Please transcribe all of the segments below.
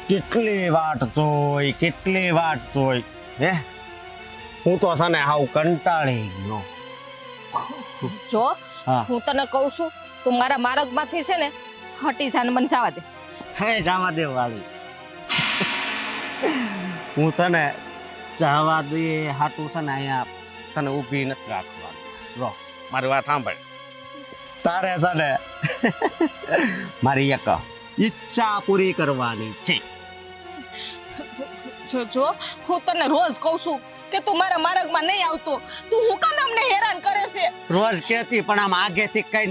કેટલી વાટ જોઈ હે હું તો છે ને હાવ કંટાળી ગયો જો હા હું તને કહું છું તું મારા માર્ગમાંથી છે ને હટી જા ને મને જવા દે. હે જવા દે વાળી હું તને જવા દે હાટું છે ને અહીંયા તને ઊભી નથી રાખવાની રો મારી વાત સાંભળ તારે છે ને મારી એક ઈચ્છા પૂરી કરવાની છે. જો હું તને રોજ કહું છું કે તું મારા માર્ગમાં નહીં આવતો, તું હું કામ અમને હેરાન કરે છે? રોજ કહેતી પણ આમ આગેથી કઈ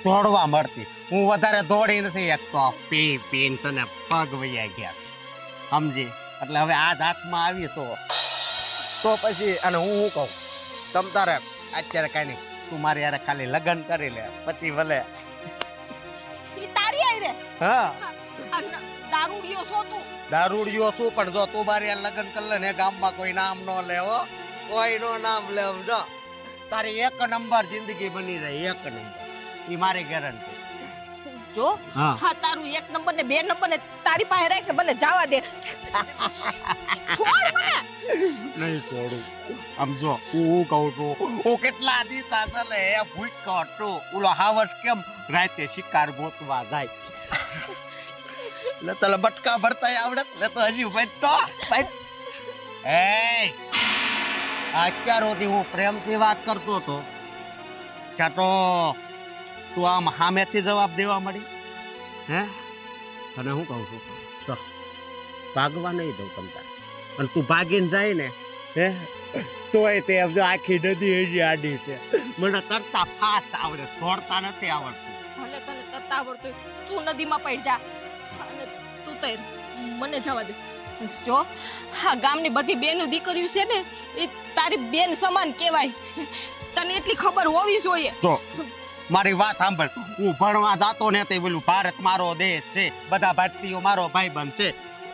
દોડવા મળતી. હું વધારે દોડી નથી એકતો પીન છે ને પગ વૈયા ગયા સમજી એટલે હવે આ હાથમાં આવીશો તો પછી અને હું શું કહું તમ તારે અત્યારે કઈ નહીં તું મારી યાર ખાલી લગ્ન કરી લે પછી ભલે ઈ તારી આઈ રે હા દારૂડિયો છો તું. દારૂડિયો શું પણ જો તું મારી યાર લગ્ન કરી લે ને ગામમાં કોઈ નામ ન લેવો કોઈ નો નામ લેવ જો તારી એક નંબર જિંદગી બની રહી એક નંબર ઈ મારી ગેરંટી. જો હા તારું એક નંબર ને બે નંબર ને તારી પાસે રાખ ને મને જવા દે. છોડ મને. નહીં છોડું આમ જો હું કહું છું હું કેટલા દીતા ચાલે એ ભૂખ્યો હતો ઓલો હાવસ કેમ રાતે શિકાર ગોતવા જાય એટલે તને બટકા ભરતા આવડે એટલે તો હજી બેઠો એ અત્યાર સુધી હું પ્રેમથી વાત કરતો હતો ચાટો તું આમ સામેથી જવાબ દેવા મળી હે તને હું કહું છું તો ભાગવા નહીં દઉં તમ તારે અને તું ભાગીને જાય ને હે તોય તે જો આખી નદી હજી આડી છે મને તરતા ફાસ આવડે દોડતા નથી આવડતું. ભલે તને તરતા આવડતું તું નદીમાં પડી જા અને તું તો મને જવા દે. જો હા ગામની બધી બેનું દીકરીઓ છે ને એ તારી બેન સમાન કહેવાય, તને એટલી ખબર હોવી જોઈએ. જો મારી વાત સાંભળ હું ભણવા જાતો ને તે બોલું ભારત મારો દેશ છે બધા ભારતીયો મારો ભાઈબંધ છે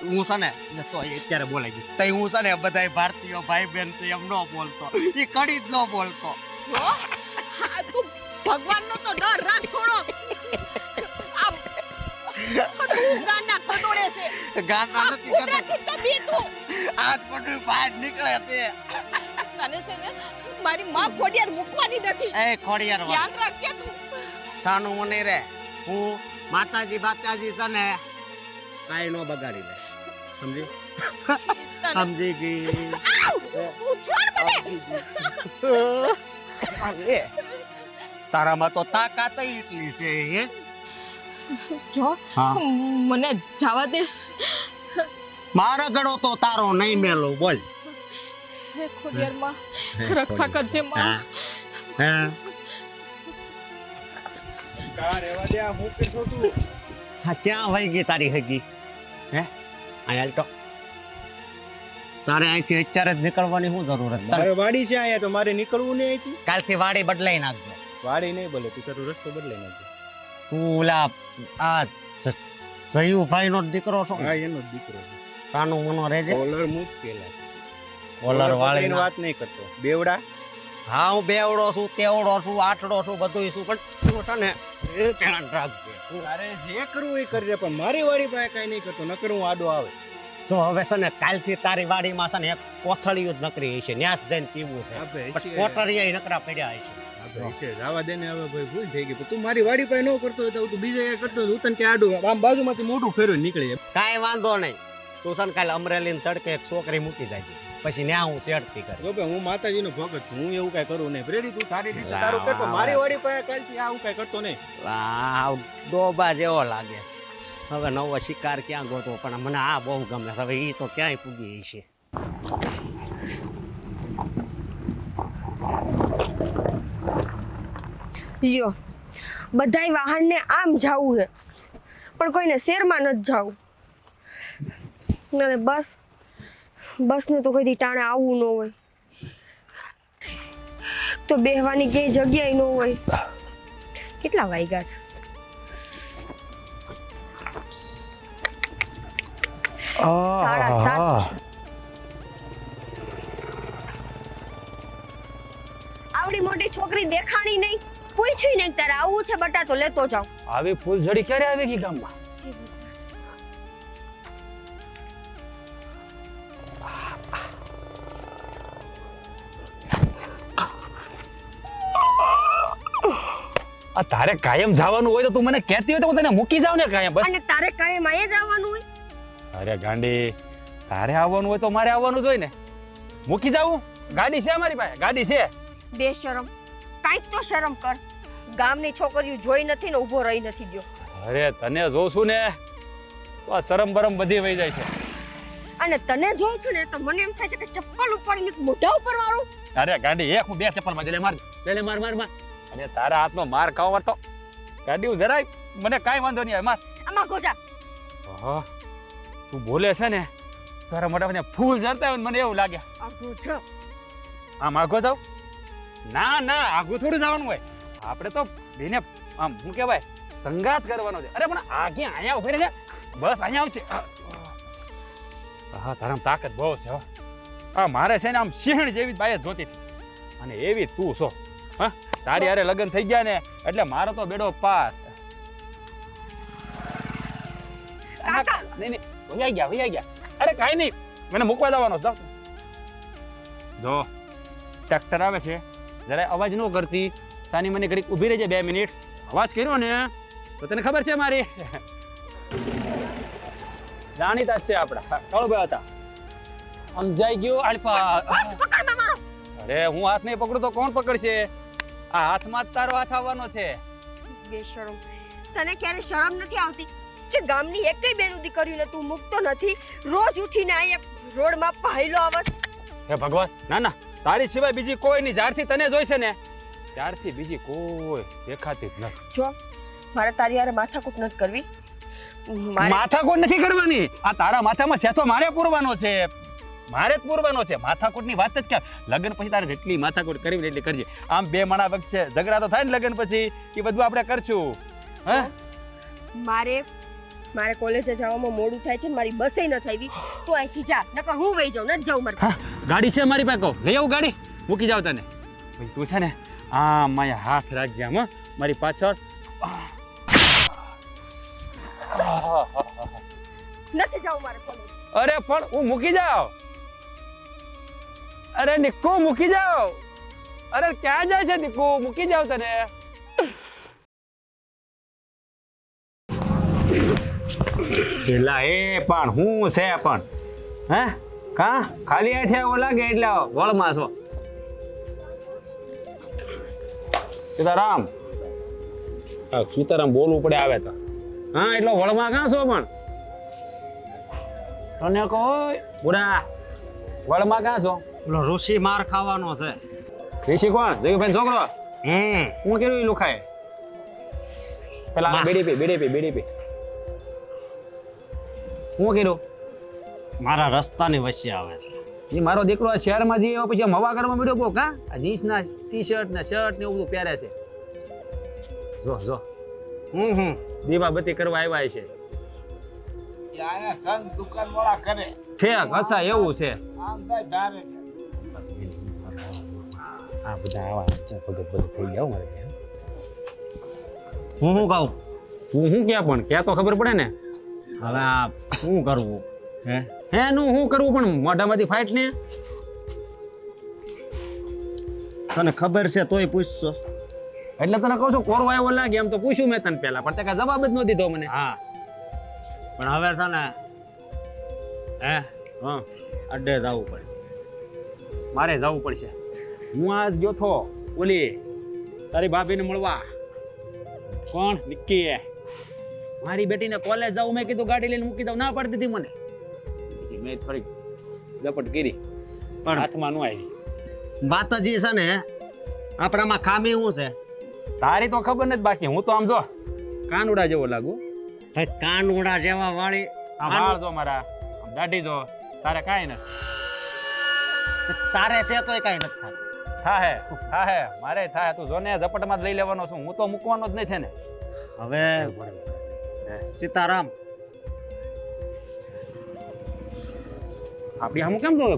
હું છે ને તો અત્યારે બોલાઈ ગયું તઈ હું છે ને બધા ભારતીયો ભાઈ બહેન છે એમ ન બોલતો એ કડી જ ન બોલતો. જો હા તું ભગવાનનો તો ડર રાખ થોડો. આમ તું ગાંડા ખડોડે છે ગાના નથી કરતો કુદરતી તબી તું આજ બધું બહાર નીકળે છે. તને છે ને મારી માં ખોડિયાર મૂકવાની નથી. એ ખોડિયાર ધ્યાન રાખજે તું. સાનું મને રે હું માતાજી છે ને કાઈ નો બગાડી લે સમજી સમજી ગઈ. તારામાં તો તાકાત એટલી છે હે. જો મને જવા દે. મારા ગળો તો તારો નહીં મેલો બોલ. હે ખોડિયાર માં રક્ષા કરજે માં. હે કા રેવા દે હું કેતો તું હા ક્યાં વહી ગઈ તારી હગી હે આયા તો તારે અહીંથી અત્યારે જ નીકળવાની શું જરૂર હતી? મારે વાડી છે આયા તો મારે નીકળવું નહીં અહીંથી. કાલથી વાડી બદલાઈ નાખજો. વાડી નહીં બોલે તું તારો રસ્તો બદલાઈ નાખજો. તું ઓલા આ જયુભાઈ નો દીકરો છો હા એનો જ દીકરો છે. કાનું મનો રેજે કોલર મુજ પેલા કોલર વાળી વાત નહીં કરતો બેવડા. હા હું બેવડો છું તેવડો છું આઠડો છું બધું છું પણ તું છે ને એ ધ્યાન રાખજે. અરે જે કરવું એ કરજે પણ મારી વાડી પાસે કઈ નહીં કરતો નકર હું આડો આવે. જો હવે છે ને કાલથી તારી વાડીમાં છે ને એક કોથળીઓ જ નકરી હશે ન્યાસ જઈને પીવું છે પણ કોટરિયા નકરા પડ્યા હશે. જવા દે ને હવે ભાઈ ભૂલ થઈ ગઈ તું મારી વાડી પાસે ન કરતો હોય તો તું બીજે કરતો હોય તને કે આડું આમ બાજુમાંથી મોઢું ફેરવી નીકળી જાય. કાંઈ વાંધો નહીં તું છે ને કાલે અમરેલી સડકે એક છોકરી મૂકી જાય પછી ન્યા હું ચડતી કરી. જો ભાઈ હું માતાજીનો ભગત છું હું એવું કઈ કરું નહીં પ્રેરી તું તારી રીતે તારું કરતો મારી વાડી પાસે કાલથી આવું કઈ કરતો નહીં. આ ડોબા જેવો લાગે છે. હવે નવો શિકાર ક્યાં ગોતો પણ મને આ બહુ ગમે છે. હવે એ તો ક્યાંય પૂગી છે. યો બધાય વાહનને આમ જાવું છે પણ કોઈને શેરમાં નથી જાવું અને બસને તો કોઈ દી ટાણે આવવું ન હોય તો બેહવાની ક્યાંય જગ્યાએ ન હોય. કેટલા વાગ્યા છે? 7:30. આવડી મોટી છોકરી દેખાણી નહીં પૂછ્યું નહીં તારે આવું છે બટા તો લેતો જાવ. આવી ફૂલઝડી ક્યારે આવી ગઈ ગામમાં? આ તારે કાયમ જવાનું હોય તો તું મને કહેતી હોય તો હું તને મૂકી જાઉં ને કાયમ બસ. અને તારે કાંઈ માયે જ આવવાનું હોય. અરે ગાંડી, તારે આવવાનું હોય તો મારે આવવાનું જ હોય ને. મૂકી જાઉં? ગાડી છે મારી પાસે, ગાડી છે. બેશરમ, કાંઈક તો શરમ કર. ગામની છોકરીઓ જોઈ નથી ને ઊભો રહી નથી ગયો. અરે તને જોઉં છું ને તો આ શરમ બરમ બધી વહી જાય છે. અને તને જોઉં છું ને તો મને એમ થાય છે કે ચપ્પલ ઉપાડીને મોઢા ઉપર મારું. અરે ગાંડી, એક હું બે ચપ્પલ માં માર પેલે માર માર માર. અરે તારા હાથનો માર ખાવા તો ગાડી હું જરાય મને કાંઈ વાંધો નહીં આવે માર. આમાં ગોજા. ઓહો, તું બોલે છે ને તારા મોઢા મને ફૂલ જરતા હોય ને મને એવું લાગે. આ ગોજા. આમ આગો જાવ? ના ના, આગું થોડું જવાનું હોય. આપણે તો બેને આમ શું કહેવાય સંગાત કરવાનો છે. અરે પણ આ ક્યાં અહીંયા ઉભી રહે? બસ અહીંયા આવશે. હા, તારામાં તાકાત બહુ છે હો. આ મારે છે ને આમ સિંહણ જેવી બાય જોતી હતી અને એવી તું છો. હા, તારી હારે લગ્ન થઈ ગયા ને એટલે મારો તો બેડો પાર. કાકા. નહીં વૈયા ગયા. અરે કાંઈ નહીં, મને મૂકવા જવાનો જાવ. જો ટ્રેક્ટર આવે છે, જરા અવાજ ન કરતી. સાની મને ઘડીક ઊભી રહેજે 2 મિનિટ. અવાજ કર્યો ને તો તને ખબર છે મારી જાણીતા છે આપડા કળબા હતા. સમજાઈ ગયું આલ્ફા? પકડ મારો. અરે હું હાથ નહીં પકડું તો કોણ પકડશે? આ હાથમાં જ તારો હાથ આવવાનો છે. બેશરમ, તને ક્યારે શરમ નથી આવતી કે ગામની એકઈ બેનું દીકરીને તું મૂકતો નથી? રોજ ઉઠીને અહીંયા રોડમાં પાયલો આવસ. હે ભગવાન, ના ના, તારી સિવાય બીજી કોઈ નહીં. જ્યારથી તને જોઈશે ને ત્યારથી બીજી કોઈ દેખાતી જ નથી. જો, મારે તારી હારે માથાકૂટ નથી કરવી. માથાકૂટ નથી કરવાની. આ તારા માથામાં સેતો મારે પૂરવાનો છે. મારે જ પૂરવાનો છે. માથાકૂટની વાત જ ક્યાં? લગ્ન પછી તારે જેટલી માથાકૂટ કરવી એટલી કરજે. આમ બે માણા વચ્ચે ઝઘડા તો થાય ને લગ્ન પછી, એ બધું આપણે કરશું. હે, મારે કોલેજે જવામાં મોડું થાય છે ને મારી બસે ન થાવી. તું અહીંથી જા, નકર હું વહી જાઉં. નથી જાઉં મારે. હા, ગાડી છે મારી પાસે, કહું લઈ આવું ગાડી, મૂકી જાવ તને. પછી તું છે ને આમ માયા હાથ રાખજે આમ, મારી પાછળ. નથી જાઉં મારે કોલેજ. અરે પણ હું મૂકી જાવ. અરે નિક્કુ મૂકી જાવ. અરે ક્યાં જાય છે નિક્કુ? મૂકી જાવ તને. પેલા એ પણ હું છે પણ હે કા ખાલી આથી આવો લાગે એટલે વળમાં છો. સીતારામ, સીતારામ બોલવું પડે આવે તો. હા, એટલો વળમાં કાં છો પણ? તને કહો બુડા, વળમાં કાં છો? પેલો ઋષિ માર ખાવાનો છે. ઋષિ કોણ? જયુભાઈ છોકરો? હું કર્યું લુખાય? પેલા બેડી પી. હું કર્યું? મારા રસ્તાની વચ્ચે આવે છે. એ મારો દીકરો શહેરમાં જઈ આવ્યો પછી હવા કરવા મળ્યો બહુ કા? આ જીન્સના ટી-શર્ટ ને શર્ટ ને એવું બધું પહેરે છે. જો દીવાબત્તી કરવા આવ્યા છે. દુકાન વાળા કરે ઠેક હસા એવું છે. આમ થાય ધારે આ બધા આવા ભગત થઈ ગયા મારે. હું શું કહું? તું શું કે પણ કે તો ખબર પડે ને. હવે આ શું કરવું? હે નું શું કરવું પણ મોઢામાંથી ફાઈટ ને. તને ખબર છે તોય પૂછશો? એટલે તને કહું છું કોરવા એવો લાગે એમ તો પૂછ્યું મેં તને પહેલા, પણ તે કાંઈ જવાબ જ ન દીધો મને. હા, પણ હવે છે ને હા, અડ્ડે જવું પડે. મારે જવું પડશે. હું આજ ગયો થો ઓલી તારી ભાભીને મળવા. કોણ? નિક્કી. મારી બેટીને કોલેજ જાઉં મેં કીધું ગાડી લઈને મૂકી દઉં, ના પાડતી હતી મને. મેં થોડીક ઝપટ કરી પણ હાથમાં ન આવી. વાત જ છે ને, આપણામાં ખામી શું છે? તારી તો ખબર નથી, બાકી હું તો આમ જો કાનુડા જેવો લાગુ. હે, કાનુડા જેવા વાળી. આ વાળ જો મારા, આમ દાઢી જો. તારે કાંઈ નથી. તારે છે તોય કાંઈ નથી થતું. થાહે મારે થાય. તું જો ને ઝપટમાં જ લઈ લેવાનો છું, હું તો મૂકવાનો જ નહીં છે ને. હવે સીતારામ, આપણી સામું કેમ જોવે?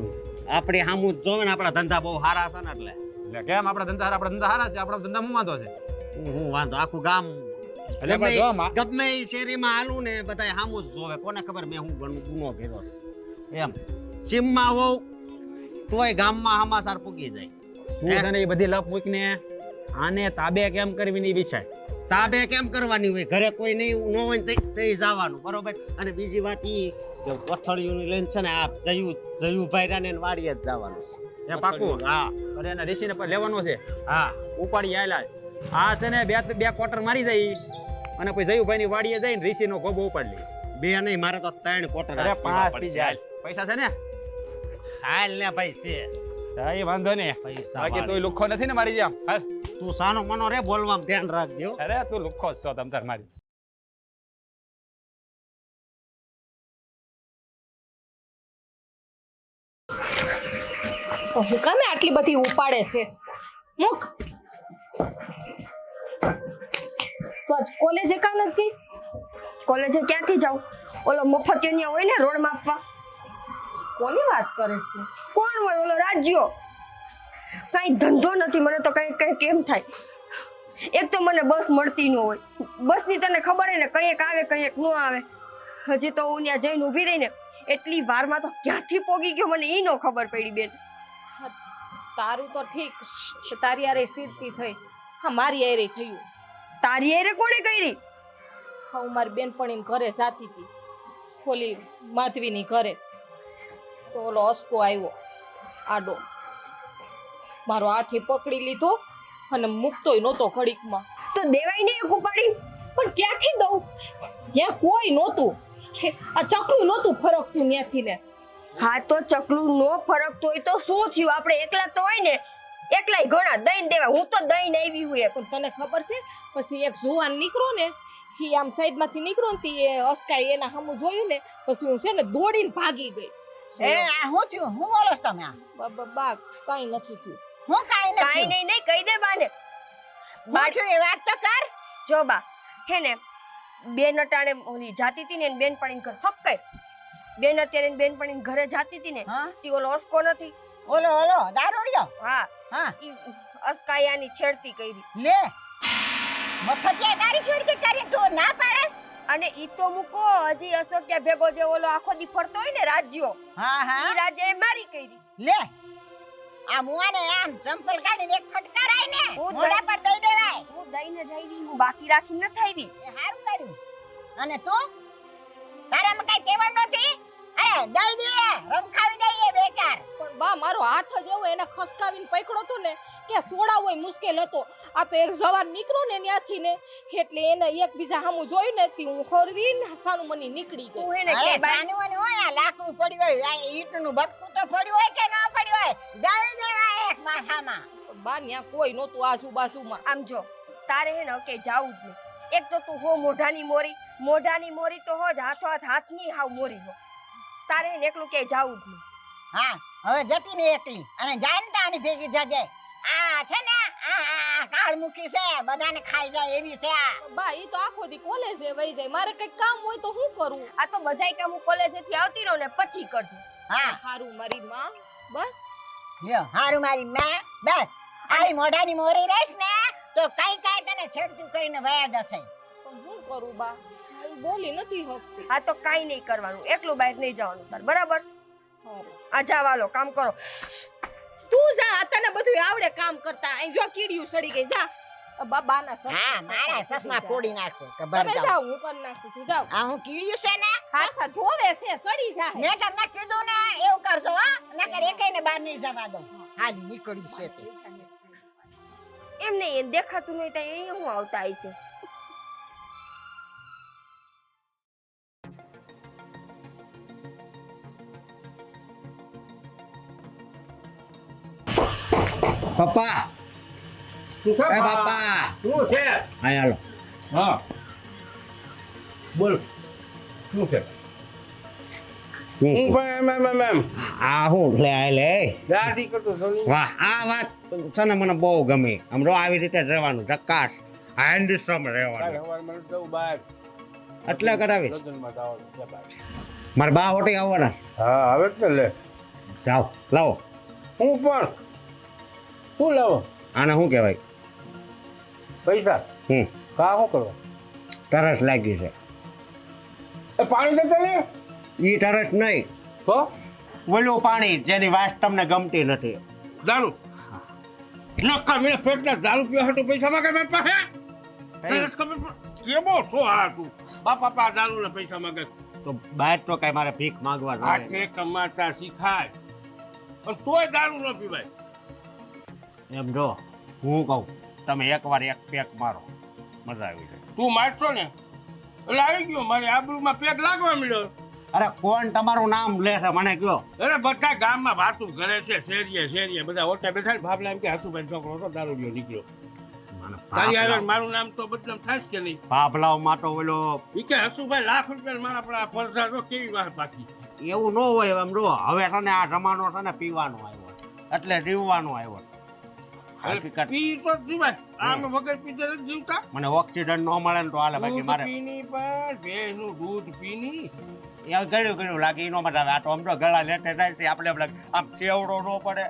આપણે સામું જ જોવે ને. આપણા ધંધા બહુ સારા છે ને એટલે. એટલે કેમ આપણા ધંધા સારા છે? આપણા ધંધા હું વાંધો છે? હું વાંધો? આખું ગામ એટલે પણ જો ગમે એ શેરીમાં હાલું ને બધા સામું જ જોવે. કોને ખબર મેં હું ગુનો કર્યો છે એમ. સીમમાં હોઉં તોય ગામમાં સમાચાર પૂકી જાય. તું છે ને એ બધી લપ મૂકીને આને તાબે કેમ કરવી ની વિચાર. તાબે કેમ કરવાની હોય? ઘરે કોઈ નહીં ન હોય ને તે જવાનું, બરોબર? અને બીજી વાત ઈ કે કોથળીયું લઈને છે ને આ જયું ભાઈરાને વાડીએ જ જવાનું છે. એ પાકું? હા અરે એના ઋષિને પર લેવાનો છે, હા ઉપાડી આયેલા છે. આ છે ને બે ક્વાર્ટર મારી જાય અને પછી જયુભાઈની વાડીએ જઈને ઋષિનો ગોબો ઉપાડી લે. બે નહીં, મારે તો 3 ક્વાર્ટર અરે 5 પી જાય. પૈસા છે ને? હાલ ને ભાઈ છે હા, એ વાંધો નહીં. પૈસા બાકી વાળી. તું લુખ્ખો નથી ને મારી જેમ? હાલ. તું સાનો મનો રે, બોલવામાં ધ્યાન રાખજો. અરે તું લુખ્ખો જ છો તમ તાર મારી. તો હું કામે આટલી બધી ઉપાડે છે? મુક. તો આજ કોલેજે કામ નથી? કોલેજે ક્યાંથી જાઉં? ઓલો મફતિયો હોય ને રોડ માપવા. કોની વાત કરે છે? કોણ હોય? ઓલો રાજ્યો. કઈ ધંધો નથી, મને તો કઈ કેમ થાય. એક તો મને બસ મળતી ન હોય, બસની તને ખબર હે ને, કંઈક આવે કંઈક ન આવે. હજી તો હું ત્યાં જઈને ઊભી રહીને એટલી વારમાં તો ક્યાંથી પોગી ગયો મને ઈ નો ખબર પડી બેન. તારું તો ઠીક, તારી હારે સીધતી થઈ. હા, મારી હારે થયું. તારી હારે કોણે કરી? હા, હું મારી બેનપણીને ઘરે જાતી હતી, ખોલી માધવીની ઘરે. તો ઓલો અસકો આવ્યો આડો, મારો હાથી પકડી લીધો અને મૂકતોય નહોતો ઘડીકમાં. તો દેવાય નહીં ઉપાડી. પણ ક્યાંથી દઉં? ત્યાં કોઈ નહોતું, આ ચકલું નહોતું ફરકતું ત્યાંથી ને. હા, તો ચકલું નો ફરકતો હોય તો શું થયું? આપણે એકલા તો હોય ને, એકલાય ઘણા દઈને દેવા. હું તો દઈને આવી હોય. પણ તને ખબર છે, પછી એક જુવાન નીકળો ને, એ આમ સાઈડ માંથી નીકળો ને, એ અસકાઈ એના સામું જોયું ને, પછી હું છે ને દોડીને ભાગી ગઈ. આ હું થયું? હું બોલો છો તમે? બા કઈ નથી થયું. હું કાઈ કાઈ નથી. નહીં કહી દે બાને. બાજુ એ વાત તો કર. જો બા, હે ને બેન અટાણે ઓલી જાતી હતી ને એની બેનપણીને ઘર હક્કાય. બેન અત્યારે એની બેનપણીને ઘરે જાતી હતી ને, હા, તી ઓલો અસકો નથી. ઓલો દારૂડિયો. હા, હા, ઈ અસકાયાની છેડતી કરી. લે મફતિયા તારી છોડી કરી તું ના પાડે. અને ઈ તો મૂકો, હજી અશોક્યા ભેગો જે ઓલો આખો દી ફરતો હોય ને રાજ્યો, હા ઈ હા, રાજ્યએ મારી કરી. લે આ મુઆને આમ ચંપલ કાઢીને એક ફટકારાય ને હું મોઢા પર દઈ દેવાય. હું દઈને જઈ હું બાકી રાખીને ન થાવી. એ હારું કર્યું. અને તું તારામાં કઈ કેવડ નહોતી? અરે દઈ દે, રમખાવી દઈએ બે ચાર. પણ બા મારો હાથ જ એવો એને ખસકાવીને પકડ્યો હતો ને કે સોડાવોય મુશ્કેલ હતો. આ તો એક જવાન નીકળ્યો ને ત્યાંથી ને, એટલે એને એકબીજા સામું જોયું ને, તી હું ખોરવીને સાનું મની નીકળી ગઈ. તું હે ને અરે કે બા સાનું હોય, આ લાકડું પડ્યું હોય, આ ઈંટનું ભટકું તો પડ્યું હોય કે ના પડ્યું હોય, દઈ દેવાય એક માથામાં. પણ બા ન્યા કોઈ નહોતું આજુબાજુમાં. આમ જો, તારે હે ને કે જાવું જ નહીં. એક તો તું હો મોઢાની મોરી તો હો જ હાથની હાવ મોરી હો. તારે હે ને એકલું કે જાવું જ નહીં. હા, હવે જતી ને એકલી અને જાણતા આની ભેગી જજે. આ છે ને આ કાળમુખી છે, બધાને ખાઈ જાય એવી છે આ. બા ઈ તો આખો દી કોલેજે વઈ જાય, મારે કઈક કામ હોય તો હું કરું? આ તો બધાય કામ હું કોલેજેથી આવતી રહું ને પછી કરજો. હા, હારું મારી માં, બસ. લ્યો હારું મારી મેં બસ આઈ મોઢાની મોરી રહીશ ને તો કઈ તને છેડતું કરીને વયા જશે. પણ હું કરું બા, હું બોલી નથી શકતી. આ તો કાઈ નહીં કરવાનું, એકલું બહાર નહીં જવાનું તાર, બરાબર? હારું. આ જાવાલો કામ કરો. તું જા, તને બધું આવડે કામ કરતા. અહીં જો કીડિયું સડી ગઈ, જા. બાબાના સસમા. હા, મારા સસમા ફોડી નાખશે. ખબર તમે જાવ. જાઓ, હું કરી નાખું છું, જાઓ. આ હું કીડ્યું છે ને, ખાસા જોવે છે, સડી જાય. મેં તમને કીધું ને એવું કરજો હા, નકર એકેયને બહાર નહીં જવા દઉં. હાલી નીકળ્યું છે તે. એમ નહીં, દેખાતું નહીં ત્યાં અહીંયા હું આવતા આવી છે. પપ્પા, એ બાપા, શું છે? અહીં હાલો. હા બોલ, શું છે? હું મેમ આ હું લે આ લે. ગાડી કરતો સોની. વાહ, આ વાત છે ને મને બહુ ગમી. આમ રો આવી રીતે જ રહેવાનું, જકાશ હેન્ડસમ રહેવાનું. સવાર મને જવું બહાર એટલે કરાવી લગ્નમાં જવાનું છે બહાર. મારા બા હોટી આવવાના. હા હવે જ લે. જાઓ લાવો. હું પણ શું લાવો? આને શું કહેવાય? પૈસા. હમ કા શું કરવા? તરસ લાગી છે. એ પાણી દેતા લે. ઈ તરસ નહીં, તો ઓલું પાણી જેની વાસ તમને ગમતી નથી. દારૂ નક્કા મેં પેટના દારૂ પીવા હતો પૈસા માંગે મારી પાસે. કઈ ખબર કેવો છો આ તું બાપા પા દારૂના પૈસા માંગે તો બહાર તો કઈ મારે ભીખ માંગવા ના હાથે કમાતા શીખાય પણ તોય દારૂ ન પીવાય. એમ જો હું કહું તમે એકવાર એક પેક મારો મજા આવી જાય. તું મારશો ને એટલે આવી ગયો મારી આબરૂમાં પેક લાગવા મળ્યો. અરે કોણ તમારું નામ લે છે મને કયો? અરે બધા ગામમાં વાતું કરે છે શેરીએ બધા ઓટા બેઠા ભાભલા એમ કે હસુભાઈ છોકરો હતો દારૂડિયો નીકળ્યો. તારી આગળ મારું નામ તો બદનામ થાય કે નહીં? ભાભલાઓમાં તો ઓલો ઈ કે હસુભાઈ લાખ રૂપિયા મારા પર આ પડદા તો કેવી વાત બાકી. એવું ન હોય. એમ જો હવે છે ને આ જમાનો છે ને પીવાનો આવ્યો એટલે જીવવાનો આવ્યો. હકીકત પી તો જીવાય આમ વગર પીધે નથી જીવતા. મને ઓક્સિજન ન મળે ને તો હાલે, બાકી દૂધ મારે પીની પર ભેંસનું દૂધ પીની એવું ગળ્યું લાગે એનો મજા આવે. આ તો સમજો ગળા લેતે જાય તે આપણે આમ ચેવડો ન પડે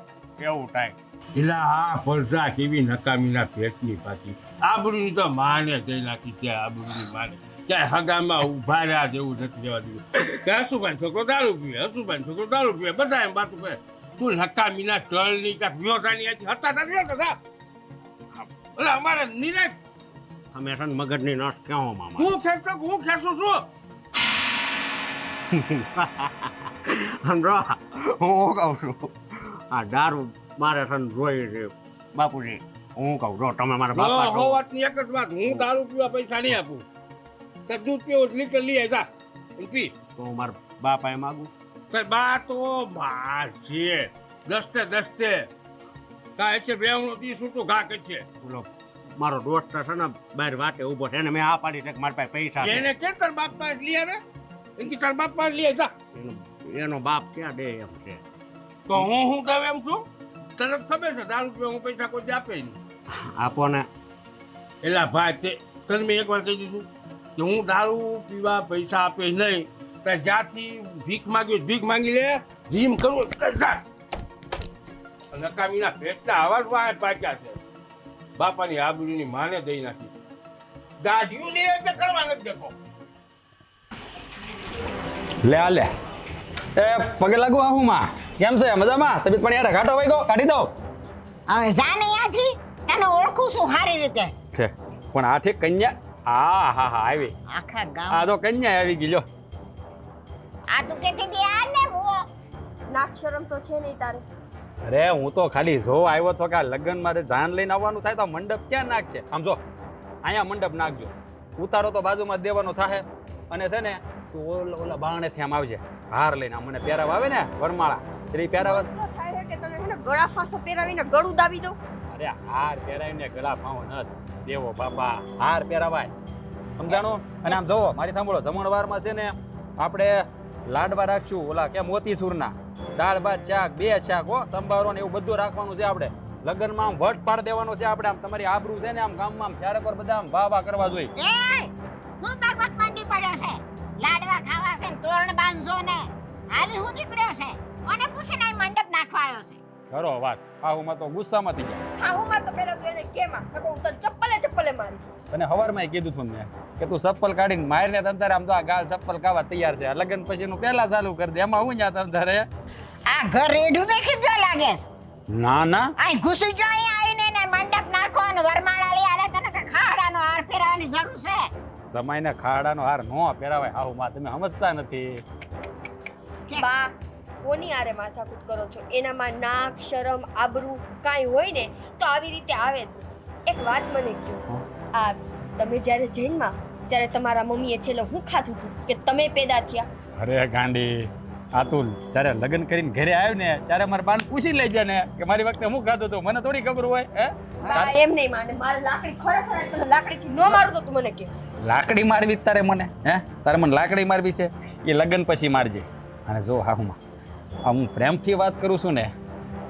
એવું થાય. એલા આ પડદા કેવી નકામીના પેટની પાછી આબરૂની તો માને દઈ નાખી ત્યાં આબરૂની માને ક્યાંય હગામાં ઉભા રહ્યા જેવું નથી રહેવા દીધું કે હસુભાઈ છોકરો દારૂ પીવે હસુભાઈ છોકરો દારૂ પીવે બધા એમ વાતું કરે. તું નકામીના ટળની કાંક વ્યોતાની હતી હતા હતા એટલે અમારે નિરાશ તમે છે ને મગજની નસ કેવો મામા? હું ખેંચું છું. સમજો હું કહું છું આ દારૂ મારે છે ને જોઈ છે બાપુજી. હું કહું જો તમે મારા બાપા છો. વાતની એક જ વાત, હું દારૂ પીવા પૈસા નહીં આપું. તો દૂધ પીવું લીટર લઈ જા પી. તો હું મારા બાપાએ માગું. બા તો માર છે દસ્તે કાંઈ છે બેવનો તી છૂટું ઘા કરશે. બોલો મારો દોસ્ત છે ને બહાર વાટે ઊભો છે એને મેં આ પાડી છે કે મારા પાસે પૈસા છે. એને કે તાર બાપ પાસે લઈ આવે એમ તાર બાપ પાસે લઈ જા. એનો બાપ ક્યાં દે એમ છે. તો હું કહું એમ છું તરત ખબર છે દારૂ પીવા હું પૈસા કોઈ આપે નહીં. આપો ને. એલા ભાઈ તે તને મેં એકવાર કહી દીધું કે હું દારૂ પીવા પૈસા આપે નહીં. જ્યાંથી ભીખ માંગી લે જીમ કરવું નકામીના પેટના અવાજ વાય પાક્યા છે. બાપાની આબરૂની માને દઈ નાખી. દાઢીઓ નહીં કરવા નથી દેખો. લે આ લે એ પગે લાગુ આહું માં કેમ છે મજામાં? તબિયત પણ યાર ઘાટો વાઈ ગયો કાઢી દો. હવે જા ને ત્યાંથી તને ઓળખું છું સારી રીતે. છે પણ આ ઠીક કન્યા. હા હા હા આવી. આખા ગામ આ તો કન્યા આવી ગઈ લો. આ તું કેતી હતી આ ને હું નાક શરમ તો છે નહીં તારે. અરે હું તો ખાલી જો આવ્યો તો કે આ લગ્ન મારે જાન લઈને આવવાનું થાય તો મંડપ ક્યાં નાખશે? આમ જો અહીંયા મંડપ નાખજો. ઉતારો તો બાજુમાં જ દેવાનો થાય. અને છે ને તું ઓલા બારણેથી આમ આવજે હાર લઈને. મને પહેરાવા આવે ને વરમાળા એટલે પહેરાવા મન તો થાય છે કે તને છે ને ગળા ફાંસો પહેરાવીને ગળું દાબી દઉં. અરે હાર પહેરાવીને ગળા ફાવો ન દેવો બાપા. હાર પહેરાવાય સમજાણો. અને આમ જોવો મારી સાંભળો જમણવારમાં છે ને આપણે લાડવા રાખશું ઓલા કે મોતીસૂરના દાળ ભાત શાક 2 શાક હો સંભારો ને એવું બધું રાખવાનું છે. આપણે લગ્નમાં આમ વટ પાડ દેવાનો છે. આપણે આમ તમારી આબરૂ છે ને આમ ગામમાં આમ ચારેક વાર બધા આમ વાહ કરવા જોઈએ. એ હું ભાગવત મંડી પડ્યો છે લાડવા ખાવા છે ને તોરણ બાંધજો ને હાલી હું નીકળ્યો છે મને પૂછીને અહીં મંડપ નાખવા આવ્યો છે. ખરો વાત. આહુમાં તો ગુસ્સામાં થઈ ગયા. ખાવુંમાં તો પેલા તું એને કેમાં નકર હું તને ચપ્પલે મારી. અને હવારમાં કીધું હતું મેં કે તું ચપ્પલ કાઢીને મારને તંતારે આમ તો આ ગાલ ચપ્પલ ખાવા તૈયાર છે. લગ્ન પછીનું પહેલા ચાલુ કરી દે એમાં હું ન્યા તંતારે. આ ઘર રેડું દેખી જ લાગે છે. ના ના અહીં ઘૂસી ગયો અહીં આવીને ને મંડપ નાખો અને વરમાળા લઈ આલે તને કે ખાડાનો હાર પહેરાવાની જરૂર છે. સમયને ખાડાનો હાર નો પહેરાવાય. આહુમાં તમે સમજતા નથી. બા કોની આરે માથાકૂટ કરો છો? એનામાં નાક શરમ આબરૂ કાંઈ હોય ને તો આવી રીતે આવે જ. એક વાત મને કહો, આ તમે જ્યારે જૈનમાં ત્યારે તમારા મમ્મીએ છેલ્લે હું ખાધું હતું કે તમે પેદા થયા? અરે ગાંડી આતુલ જ્યારે લગ્ન કરીને ઘરે આવ્યો ને ત્યારે મારા બાને પૂછી લેજે ને કે મારી વખતે હું ખાધું હતું. મને થોડી ખબર હોય. હે બા એમ નહીં માને. મારે લાકડી ખરેખર તને લાકડીથી ન મારું તો તું મને કહે. લાકડી મારવી તારે મને? હે તારે મને લાકડી મારવી છે? એ લગ્ન પછી મારજે. અને જો હાહુમાં આ હું પ્રેમથી વાત કરું છું ને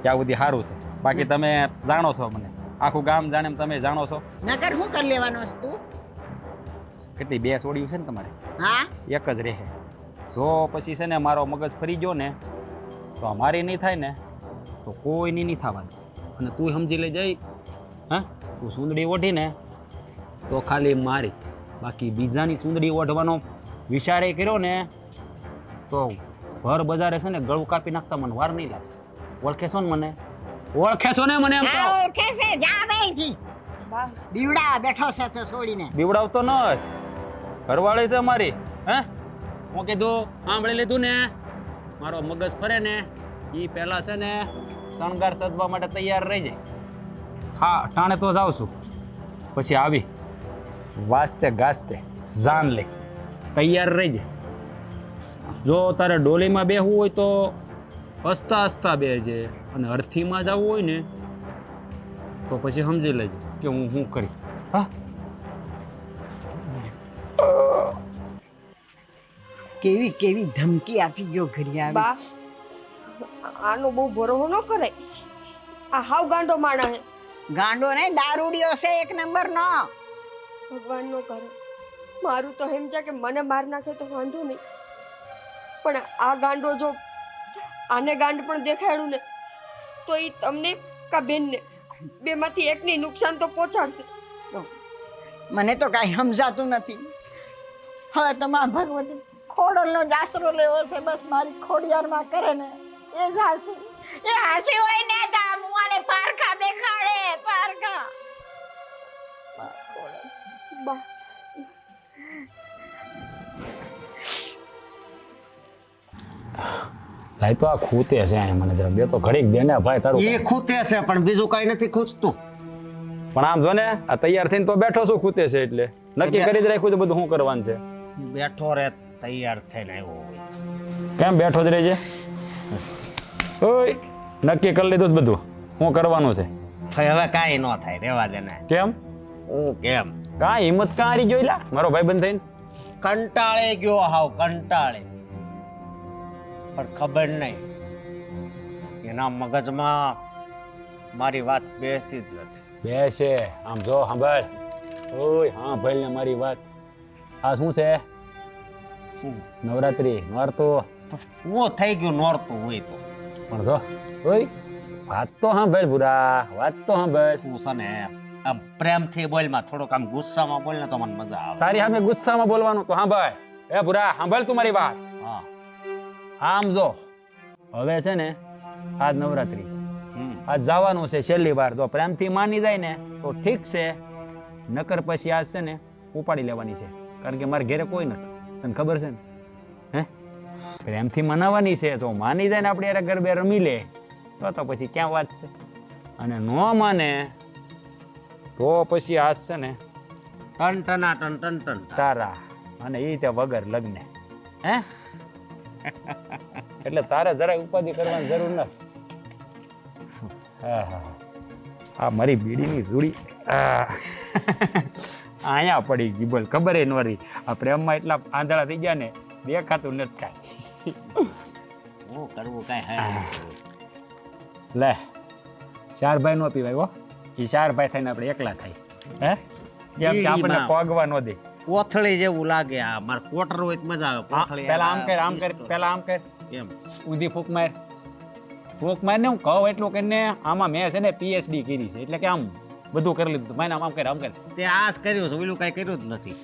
ત્યાં સુધી સારું છે. બાકી તમે જાણો છો મને આખું ગામ જાણે એમ તમે જાણો છો. નકર હું કરી લેવાનો છે તું? કેટલી 2 સોડિયું છે ને તમારે? હા એક જ રહે. જો પછી છે ને મારો મગજ ફરી ગયો ને તો અમારી નહીં થાય ને તો કોઈની નહીં થવાનું. અને તું સમજી લઈ જાય હા તું સુંદડી ઓઢીને તો ખાલી મારી, બાકી બીજાની સુંદડી ઓઢવાનો વિચારે કર્યો ને તો ભર બજારે છે ને ગળું કાપી નાખતા મને વાર નહીં લાગે. ઓળખે છો ને મને? ઓળખે છો ને મને? એમ આ કહો. ઓળખે છે જા બેથી બસ દીવડા બેઠો છે તો છોડીને. બીવડાવતો ન હોય ઘરવાળી છે મારી હે હું કીધું સાંભળી લીધું ને મારો મગજ ફરે ને એ પહેલા છે ને શણગાર સજવા માટે તૈયાર રહી જાય હા ટાણે તો જાઉં છું પછી આવી વાસ્તે ગાસ્તે જાન લે તૈયાર રહી જાય જો તારે ડોલીમાં બેહવું હોય તો હસતા હસતા બેસજે અને અર્થીમાં જવું હોય ને તો પછી સમજી લેજે કે હું શું કરી હા કેવી કેવી ધમકી આપી ગયો ઘરે આવી. બા આનો બહુ ભરોસો ન કરે. આ હાવ ગાંડો માણા હે. ગાંડો નહીં દારૂડિયો છે એક નંબરનો. ભગવાન નો કરે. મારું તો એમ છે કે મને માર નાખે તો વાંધો નહીં, પણ આ ગાંડો જો આને ગાંડ પણ દેખાડ્યું ને તો એ તમને કા બેનને બેમાંથી એકની નુકસાન તો પહોંચાડશે. મને તો કાંઈ સમજાતું નથી. હવે તમારા ભગવતી ખોડલનો જાસરો લેવો છે, બસ મારી ખોડિયારમાં કરે ને એ જ હાસી. એ હાસી હોય ને દામુઆને પારખા દેખાડે પારખા. બા લાઈ તો આ ખૂતે છે અહીંયા મને જરા બે તો ઘડીક દે ને ભાઈ તારું એ ખૂતે છે પણ બીજું કઈ નથી ખૂટતું. પણ આમ જો ને આ તૈયાર થઈને તો બેઠો છું ખૂતે છે એટલે નક્કી કરી જ રાખ્યું છે બધું શું કરવાનું છે બેઠો રે તૈયાર થઈને આવ્યો હોય. કેમ બેઠો જ રહેજે ઓય નક્કી કરી લીધું જ બધું શું કરવાનું છે ભાઈ હવે કાંઈ ન થાય, રેવા દે ને. કેમ હું કેમ કાંઈ હિંમત કાં હારી જોઈ લા મારો ભાઈ બંધ થઈને કંટાળે ગયો, હાવ કંટાળે. પણ ખબર નહીં એના મગજમાં મારી વાત બેસતી જ નથી. બેસે આમ જો સાંભળ ઓય હા ભાઈ ને મારી વાત આ શું છે શું નવરાત્રી નોરતું હું થઈ ગયું નોરતું હોય તો પણ જો ઓય વાત તો સાંભળ ભૂરા વાત તો સાંભળ તું છે ને આમ પ્રેમથી બોલમાં, થોડોક આમ ગુસ્સામાં બોલ ને તો મને મજા આવે. તારી સામે ગુસ્સામાં બોલવાનું તો સાંભળ એ ભૂરા સાંભળ તું મારી વાત હા આમ જો હવે છે ને આજ નવરાત્રી છે હમ. આજ જવાનું છે છેલ્લી વાર જો પ્રેમથી માની જાય ને તો ઠીક છે નકર પછી આજ છે ને ઉપાડી લેવાની છે કારણ કે મારા ઘેરે કોઈ નથી તને ખબર છે ને હે પ્રેમથી મનાવવાની છે તો માની જાય ને આપણે યાર ગરબે રમી લે તો પછી ક્યાં વાત છે અને ન માને તો પછી આજ છે ને ટન ટન તારા અને એ તે વગર લગ્ન હે એટલે તારે જરાય ઉપાધિ કરવાની જરૂર નથી. આ મારી બીડીની રૂડી અહીંયા પડી ગઈ બોલ ખબર ન રહી આ પ્રેમમાં એટલા આંધળા થઈ ગયા ને દેખાતું નથી કાંઈ. હું કરવું કાંઈ હે લે 4 ભાઈ નો પીવાય હો એ 4 ભાઈ થઈને આપણે એકલા થાય હે કેમ કે આપણને પગવા ન દે કોથળી જેવું લાગે. આ માર કોટર હોય તો મજા આવે. કોથળી પેલા આમ કર પેલા આમ કર કેમ ઊંધી ફૂંક માર ને હું કહું એટલું કરીને આમાં મેં છે ને PhD કરી છે એટલે કે આમ બધું કરી લીધું માને આમ કર તે આજ કર્યું છે, ઓલું કાંઈ કર્યું જ નથી.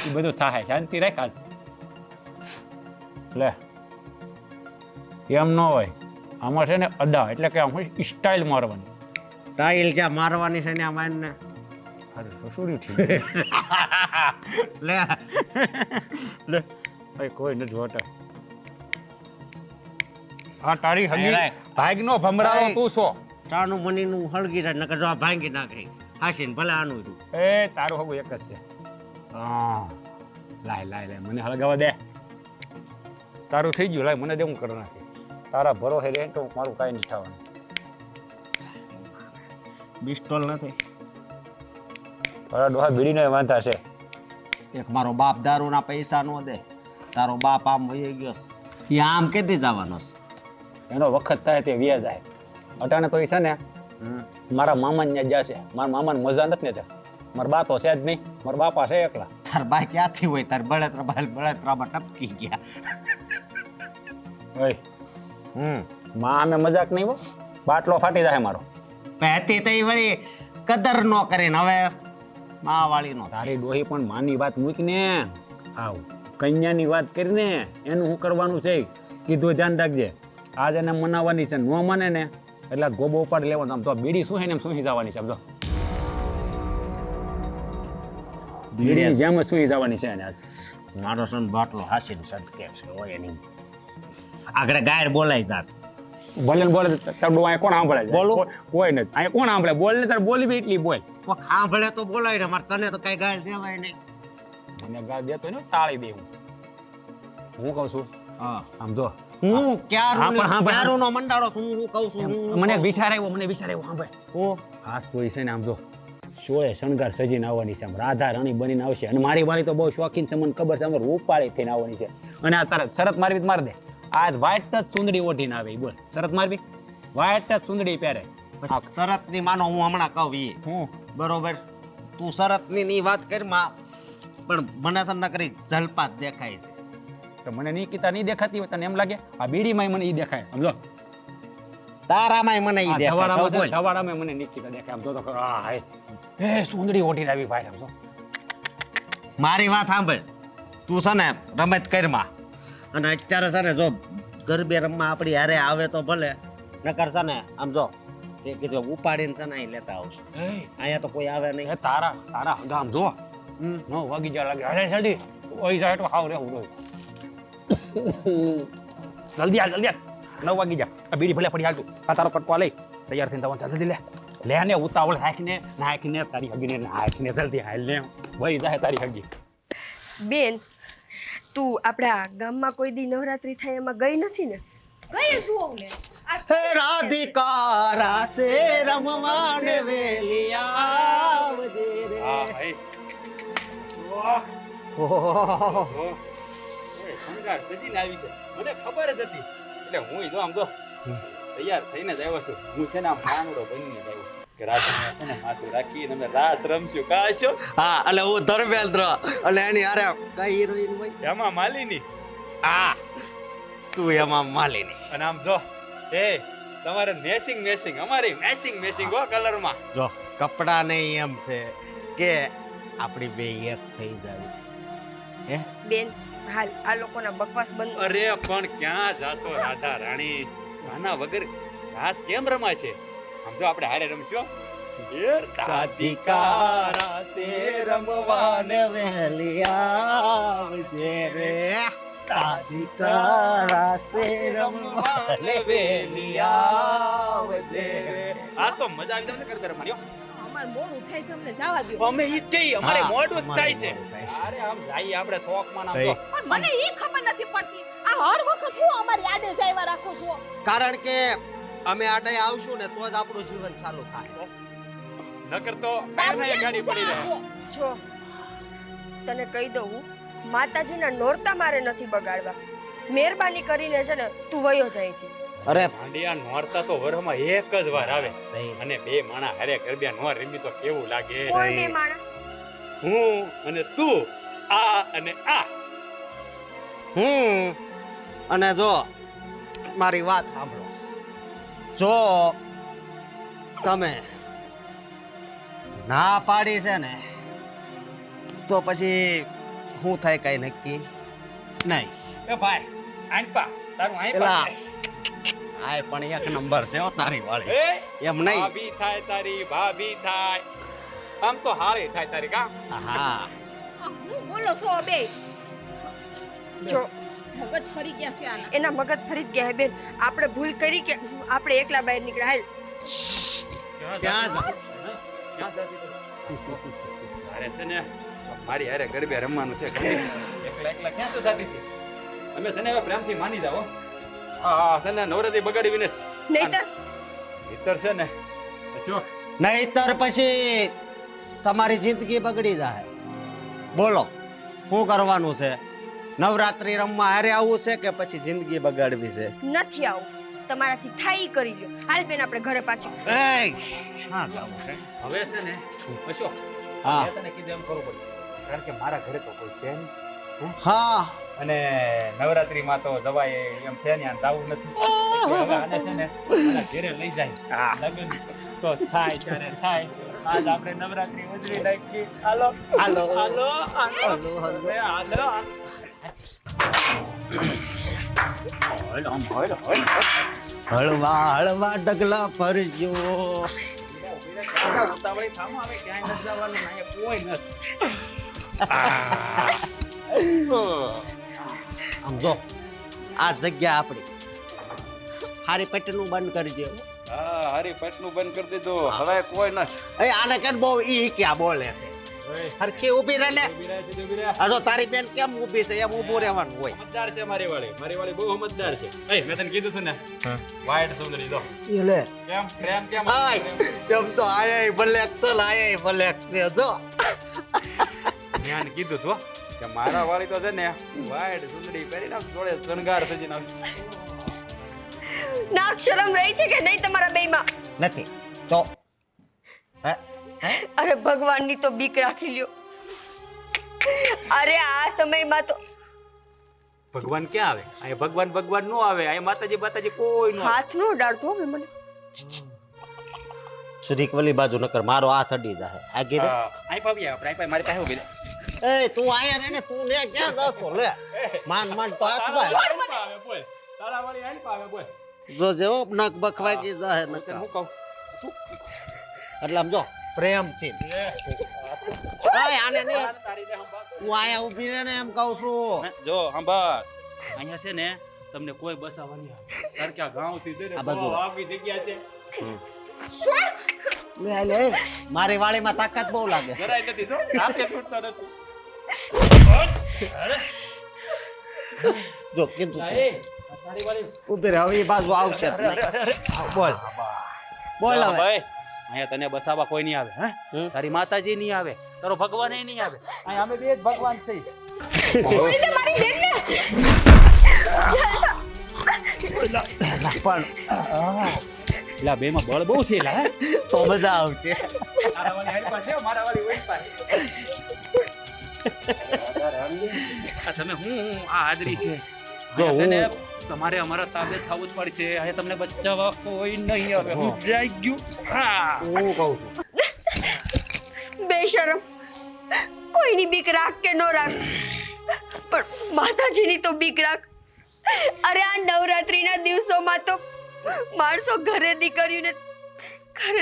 એ બધું થાય શાંતિ રાખાસ લે એમ ન હોય આમાં છે ને અડા એટલે કે આમ સ્ટાઇલ મારવાની ટાઈલ જ્યાં મારવાની છે ને આ મારને અરે સસુરી ઠીક લે લે ભાઈ કોઈ નથી હોતા આ તારી હગી અરે. ભાગનો ભમરાવો તું છો ચાનું મનીનું હળગી જાય નકર જો આ ભાંગી નાખે હાસીને ભલે આનું હતું. એ તારું હગું એક જ છે હા લાય મને હળગાવા દે તારું થઈ ગયું લાય મને દે હું કરી નાખી તારા ભરોસે રહે તો મારું કાંઈ નથી થવાનું બિસ્ટોલ નથી. તારા ડોહા બીડીનો વાંધા છે એક મારો બાપ દારૂના પૈસા નો દે, તારો બાપ આમ વહી ગયો છે. એ આમ કેદી જવાનો છે? એનો વખત થાય તે વ્યા જાય અટાણે તો એ છે ને મારા મામાને ત્યાં જશે મારા મામાને મજા નથી ને ત્યાં મારા બા તો છે જ નહીં મારા બાપા છે એકલા તાર બા ક્યાંથી હોય? તાર બળતરામાં ટપકી ગયા. ઓય માં અમે મજાક નહીં હો બાટલો ફાટી જાય મારો પહેતી તઈ વળી કદર નો કરીને હવે માં વાળી નો. તારી ડોહી પણ માની વાત મૂકીને આવ કન્યાની વાત કરીને એનું શું કરવાનું છે કીધું ધ્યાન રાખજે આજ એને મનાવવાની છે ન માને ને એટલે ગોબો ઉપાડી લેવાનો આમ તો બીડી શું છે ને એમ શું જવાની છે સમજો બીડીની જેમ જ સુઈ જવાની છે એને આજ. મારો સન બાટલો હાસીને સટકે છે હોય નહીં આગળ ગાયર બોલાઈ જાત ભલે ને બોલે તબડું અહીંયા કોણ સાંભળે છે? બોલો. કોઈ નથી અહીંયા કોણ સાંભળે? બોલ ને તારે બોલી બી એટલી બોલ. કોક સાંભળે તો બોલાય ને મારે તને તો કઈ ગાયર દેવાય નહીં મને ગાળ દેતો ને ટાળી દે હું કહું છું હા આમ જો હું હા, પણ ક્યારું હા, પણ ક્યારુંનો મંડાળો છું હું કહું છું મને એક વિચાર આવ્યો સાંભળ હું હાસ તો છે ને આમ જો શોળે શણગાર સજીને આવવાની છે આમ રાધા રાણી બનીને આવશે અને મારી વાળી તો બહુ શોખીન છે મને ખબર છે અમારે રૂપાળી થઈને આવવાની છે અને આ તારે શરત મારવી તો માર દે આ વ્હાઈટ જ સુંદડી ઓઢીને આવે ઈ બોલ શરત મારવી વ્હાઈટ જ સુંદડી પહેરે શરત ની માનો હું હમણાં કહું ઈ હું બરોબર તું શરત ની વાત કર માં પણ મને તો ન કરી જલપાત દેખાય છે તો મને નિકિતા નહીં દેખાતી હોય તને એમ લાગે આ બીડીમાં મને ઈ દેખાય સમજો તારામાંય મને ઈ દેખાય બોલ ધવાડામાં મને નિકિતા દેખાય આમ જો તો ખરો. આ હાય એ સુંદડી ઓઢીને આવી ભાઈ આમ જો મારી વાત સાંભળ તું છે ને રમત કરમાં અને અત્યારે છે ને જો ગરબે રમવા આપણી હારે આવે તો ભલે નકર છે ને આમ જો તે કીધું ઉપાડીને છે ને અહીં લેતા આવશે અહીંયા તો કોઈ આવે નહીં એ તારા હગા આમ જો હમ. નો વાગી જા લાગે અરે જલ્દી ઓઈ જાય તો હાવ રે ઉડો જલ્દી આ 9 વાગી જા આ બીડી ભલે પડી હાલતું આ તારો કટકો લઈ તૈયાર થઈને તવન જલ્દી લે ને ઉતાવળ નાખીને તારી હગીને નાખીને જલ્દી હાલ ને વહી જાય તારી હગી બેન તું આપણા ગામમાં કોઈ દી નવરાત્રી થાય એમાં ગઈ નથી ને કઈ જોઉં ને હે રાધિકા રાસે રમવાને વેલી આવજે રે હા ભાઈ ઓહો. શણગાર સજીને આવી છે મને ખબર જ હતી એટલે હું જો આમ જો તૈયાર થઈને જ આવ્યો છું હું છે ને આમ કાનડો બનીને જ આવ્યો કે રાતના છે ને માથું રાખીને અમે રાસ રમશું કાશો હા એટલે હું ધર્મેન્દ્ર એટલે એની હારે કઈ હિરોઈન હોય એમાં માલિની આ તું એમાં માલીની અને આમ જો એ તમારે મેસિંગ અમારી મેસિંગ હો કલરમાં જો કપડા નહીં એમ છે કે આપણી બે એક થઈ જાય હે બેન હાલ આ લોકોના બકવાસ બંધ અરે પણ ક્યાં જાશો રાધા રાણી આના વગર રાસ કેમ રમાય છે આમ જો આપણે હારે રમશું રાધિકા રાસે રમવાને વહેલી આવજે રે રાધિકા રાસે રમવાને વહેલી આવજે રે આ તો મજા આવી તમને કરતા રમાડ્યો અમાર મોડું થાય છે અમને જવા દ્યો અમે ઈ કઈ અમારે હા, મોડું જ થાય છે મોડું થાય છે. અરે આમ જઈએ આપણે શોખમાં નામ તો પણ મને ઈ ખબર નથી પડતી આ હર વખત હું અમારી આડે જાયવા રાખું છું કારણ કે અમે આડે આવશું ને તો જ આપણું જીવન ચાલુ થાય નકર તો તારું કાંઈ ક્યાં ગાડી પડી રહે પૂજા જો તને કહી દઉં માતાજીના નોરતા મારે નથી બગાડવા મહેરબાની કરીને છે ને તું વયો જાય થી અરે ભાંડિયા નોરતા તો વરમાં એક જ વાર આવે અને બે માણા હારે ગરબિયા નોર રમી તો કેવું લાગે કોણ બે માણા હું અને તું આ અને આ અને જો મારી વાત સાંભળો જો તમે ના પાડી છે ને તો પછી શું થાય કઈ નક્કી નહીં એ ભાઈ આંપા તારું એલા, આંપા આ પણ એક નંબર છે હો તારી વાળી એ એમ નહીં ભાભી થાય તારી ભાભી થાય આમ તો હારી થાય તારી કા હા હું બોલો છો બે જો મગજ ફરી ગયા છે આના એના મગજ ફરી જ ગયા હે બેન આપણે ભૂલ કરી કે આપણે એકલા બહાર નીકળ્યા હાલ ક્યાં જા? ક્યાં જાતી તું? અરે છે ને મારી હારે ગરબે રમવાનું છે એકલા ક્યાં તો જાતી હતી અમે છે ને હવે પ્રેમથી માની જાઓ હા છે ને નવરાત્રી બગાડી વિને નહીતર ભીતર છે ને શું નહીતર પછી તમારી જિંદગી બગડી જાય બોલો શું કરવાનું છે નવરાત્રી રમવા હારે આવવું છે કે પછી જિંદગી બગાડવી છે નથી આવું તમારાથી થાય ઈ કરી લ્યો હાલ બેન આપણે ઘરે પાછું એય, હા જાવું છે. હવે છે ને અશોક હા. મેં તને કીધું એમ કરવું પડશે કારણ કે મારા ઘરે તો કોઈ છે નહીં હા અને નવરાત્રીમાં તો દવાઈ એમ છે ને જાવું નથી એટલે હવે આને છે ને મારા ઘરે લઈ જાય લગ્ન તો થાય ત્યારે થાય આજ આપણે નવરાત્રી ઉજવી નાખી હાલો હાલો હાલો હાલો, હાલો. હાલો હાલો આમ હાલો હળવા હળવા ડગલા ફરજો ઉતાવળી થામો હવે ક્યાંય નથી જવાનું અહીંયા કોઈ નથી આમ જો આ જગ્યા આપણી હારી પેટનું બંધ કરી દે હા હારી પેટનું બંધ કરી દીધું હવે કોઈ ન એ આને કેમ બહુ ઈ ક્યાં બોલે છે હરખી ઊભી રહે ને આ જો તારી બેન કેમ ઊભી છે એમ ઊભું રહેવાનું હોય સમજદાર છે મારી વાળી બહુ સમજદાર છે એ મેં તને કીધું હતું ને વાઈટ સુંદરી જો એ લે કેમ પ્રેમ કેમ આય કેમ તો આય બ્લેક છે આય બ્લેક છે જો મેં કીધું હતું કે મારા વાળી તો છે ને વાઈટ સુંદરી પહેરીને જોડે શણગાર સજીને નાક શરમ રહી છે કે નહીં તમારા બેયમાં? નથી તો અરે ભગવાનની તો બીક રાખી લ્યો. અરે આ સમયમાં તો ભગવાન ક્યાં આવે અહીંયા ભગવાન નો આવે અહીંયા માતાજી કોઈ નો હાથ નો અડાડતો હવે મને. શ્રી કવલી બાજુ નકર મારો હાથ અડી જાય આગી રે અહીં પાવી આપણે અહીં મારી પાસે ઉભી એ તું આયા રે ને તું ને ક્યાં જાશો લે માન તો હાથમાં આવે બોલ તારા વાળી અહીં પાવે બોલ જો જેવો નક બખવાઈ ગઈ જાય નક હું કહું એટલે આમ જો પ્રેમથી આય આને ને તું આયા ઊભી રહે ને એમ કહું છું જો સાંભળ અહીંયા છે ને તમને કોઈ બસાવાની આવે તાર ક્યાં ગાંવ થી જઈને આ બાજુ. બહુ આગી જગ્યા છે લે લે મારી વાળીમાં તાકાત બહુ લાગે જરાય નથી જો આપે છૂટતો નથી જો કીધું એ તારી વાળી ઊભી રહે હવે એ બાજુ આવશે જ નહીં. બોલ બોલ હવે ભાઈ અહીંયા તને બસાવા કોઈ નહીં આવે હે હમ? તારી માતાજી નહીં આવે તારો ભગવાન નહીં આવે અહીંયા અમે બે જ ભગવાન છે છોડી દે મારી બેનને. પણ એલા બે માં બળ બહુ છે એલા હે તો મજા આવશે તારા વાળી હારી પાસે મારા વાળી ઓઈ પાસે આ તમે હું આ હાજરી છે જો અહીંયા છે ને હું- તમારે અમારા તાબે થવું જ પડશે અહીંયા તમને બચાવવા કોઈ નહીં આવે હું જઈ ગયું હા હું કહું છું બેશરમ, કોઈની બીક રાખ કે નો રાખ, પણ માતાજીની તો બીક રાખ. અરે આ નવરાત્રીના દિવસોમાં તો માણસો ઘરે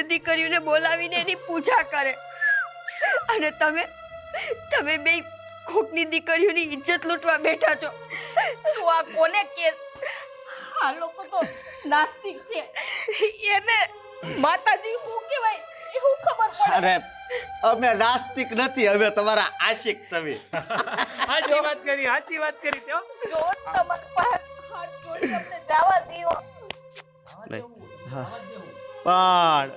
દીકરીઓને બોલાવીને એની પૂજા કરે અને તમે બે કોકની દીકરીઓની ઇજ્જત લૂંટવા બેઠા છો. તું આ કોને કેસ? આ લોકો તો નાસ્તિક છે. એને માતાજી શું કહેવાય એ શું ખબર પડે? અરે અમે નાસ્તિક નથી અમે તમારા આશિક છવી સાચી વાત કરી તો જો તમારા પાસે હાથ જોડી અમને જવા દ્યો. પણ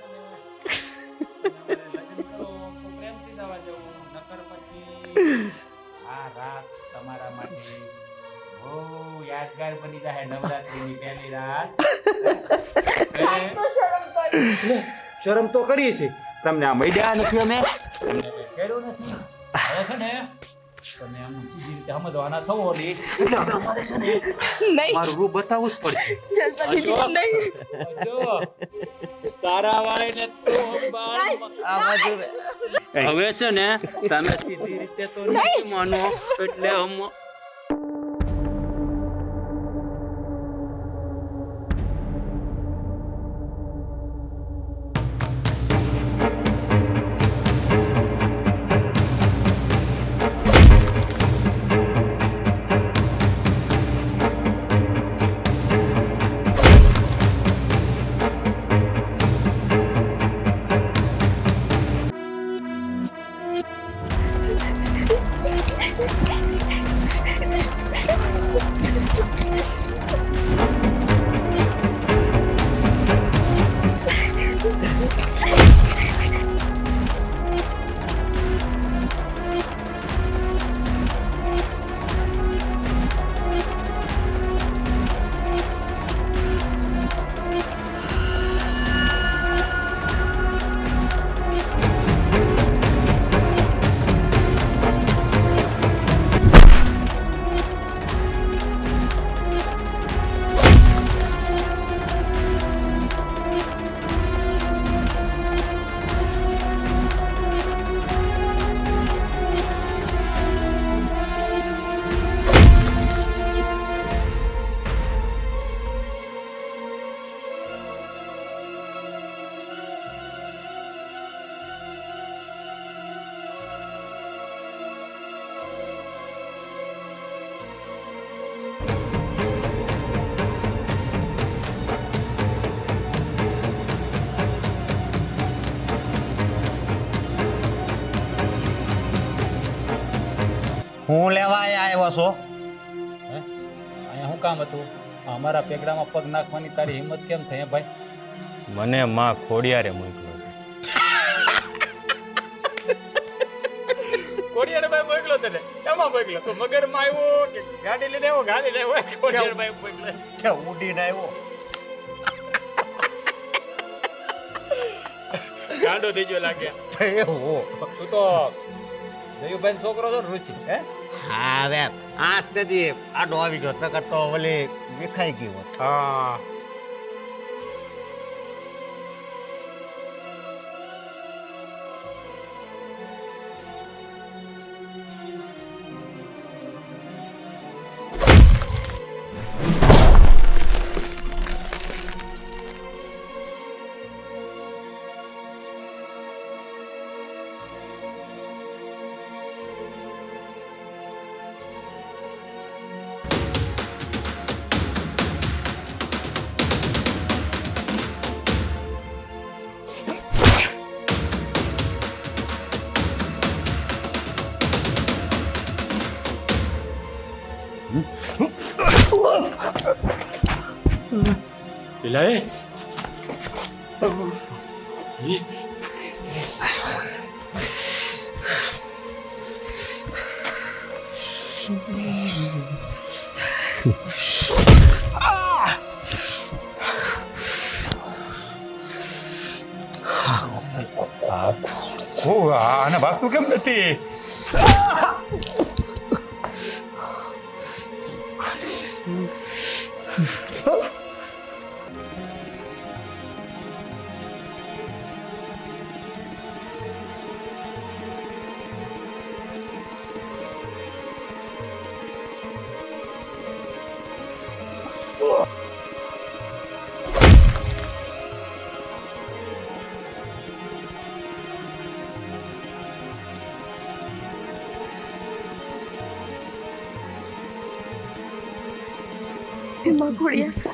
આ રાત તમારા માટે બહુ યાદગાર બની જાય નવરાત્રીની પહેલી રાત શરમ તો કરી છે તમને આ મૈડા નથી અમે તમને કઈ કર્યું નથી હવે છે ને તમે આમ સીધી રીતે સમજવાના સૌ ની એટલે હવે અમારે છે ને નહીં મારું રૂપ બતાવવું જ પડશે જલસા દીદી નહીં. જો તારા વાળીને તો આ બાજુ રે. હવે છે ને તમે સીધી રીતે તો નહીં માનો એટલે હું લેવા આવ્યો છો? અહીંયા શું કામ હતું? અમારા પેગડામાં પગ નાખવાની તારી હિંમત કેમ થઈ હે ભાઈ? મને માં ખોડિયારે મોકલ્યો. કોડિયાર ભાઈ મોકલો તને એમાં મોકલો તો મગરમાં આવ્યો કે ગાડી લઈને આવ્યો? ગાડી લઈને આવ્યો કોડિયાર ભાઈ મોકલો કે ઉડીને આવ્યો? ગાંડો થઈ ગયો લાગે. એવું તું તો જયુભાઈ છોકરો છો રુચિ હે? હા હવે આ સ્થિતિ આડો આવી ગયો નકર તો ઓલી વિખાઈ ગઈ હોત. હા પેલા એ આને ભાગતું કેમ નથી? એમાં ખોડિયાર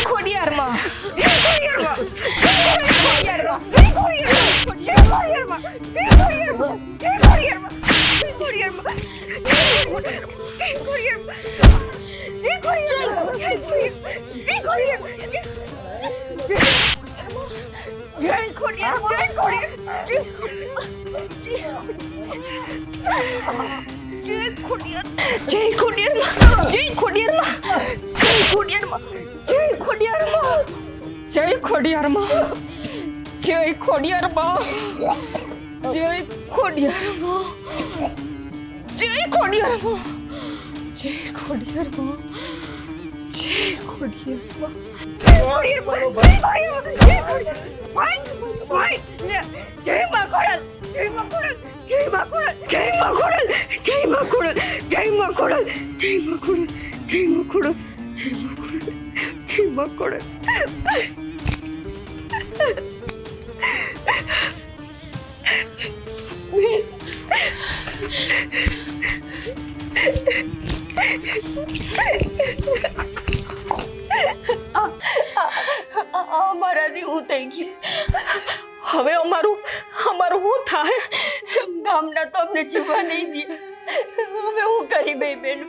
ખોડિયારમાં અમારાથી હું થઈ ગઈ. હવે અમારું શું થાય? ગામના તો અમને જીવવા નહીં દે. હવે હું કરી બે બેન?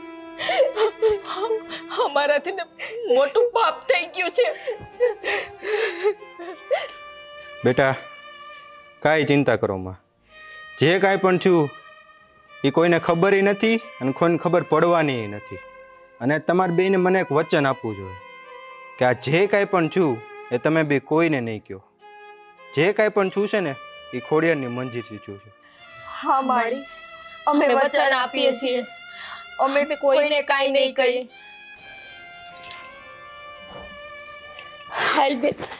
અમારાથી મોટું પાપ થઈ ગયું છે. બેટા કાંઈ ચિંતા કરો માં. જે કાંઈ પણ છું એ કોઈને ખબર નથી અને કોઈને ખબર પડવાની નથી. અને તમારે બેને મને એક વચન આપવું જોઈએ કે આ જે કાંઈ પણ છું એ તમે બે કોઈને નહીં કહો. જે કાંઈ પણ છું છે ને એ ખોડિયારની મંજીરથી છું છે. હા માળી, અમે વચન આપીએ છીએ. અમે કોઈને કાંઈ નહીં કહીએ. હાલ બેટા